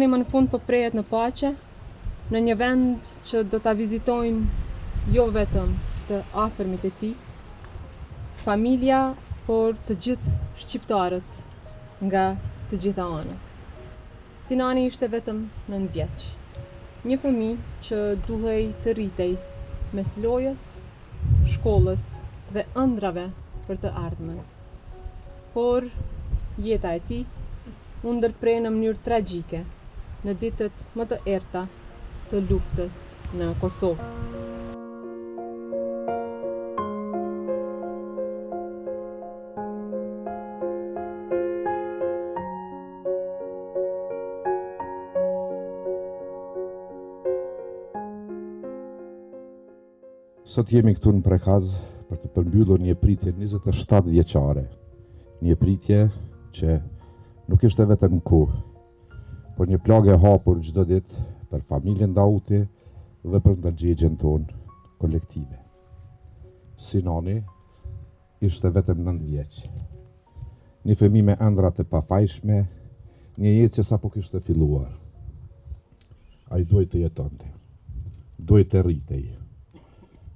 Sinani më në fund po prehet në paqe, në një vend që do ta vizitojnë jo vetëm të afërmit e tij, familja, por të gjithë shqiptarët nga të gjitha anët. Sinani ishte vetëm 9 vjeç, një fëmijë që duhej të rritej mes lojës, shkollës dhe ëndrave për të ardhmen. Por jeta e tij u ndërprej në mënyrë tragjike në ditët më të errta të luftës në Kosovë. Sot jemi këtu në Prekaz për të përmbyllur një pritje 27 vjeçare. Një pritje që nuk ishte vetëm kohë, por një plagë e hapur çdo ditë për familjen Dauti dhe për ndërgjegjen tonë kolektive. Sinani ishte vetëm 9 vjeç. Një fëmijë me ëndra të pafajshme, një jetë që sapo kishte filluar. Ai duhej të jetonte, duhej të rritej.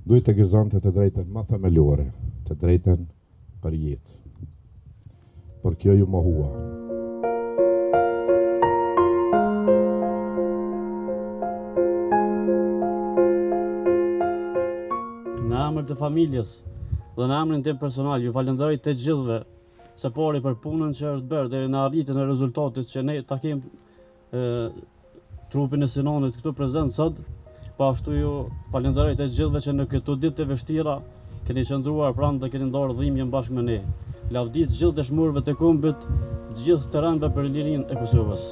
Duhet të gëzonte të drejtën më themelore, të drejtën për jetë. Por kjo ju mohua. Në emër të familjes dhe në emrin tim personal, ju falenderoj të gjithëve së pari për punën që është bërë deri në arritjen e rezultatit që ne ta kemi trupin e Sinanit këtu prezent sot. Po ashtu ju falenderoj të gjithëve që në këto ditë të vështira keni qëndruar pranë dhe keni ndarë dhimbjen bashkë me ne. Lavdi të gjithë dëshmorëve të kombit, të gjithë terrenëve për lirinë e Kosovës.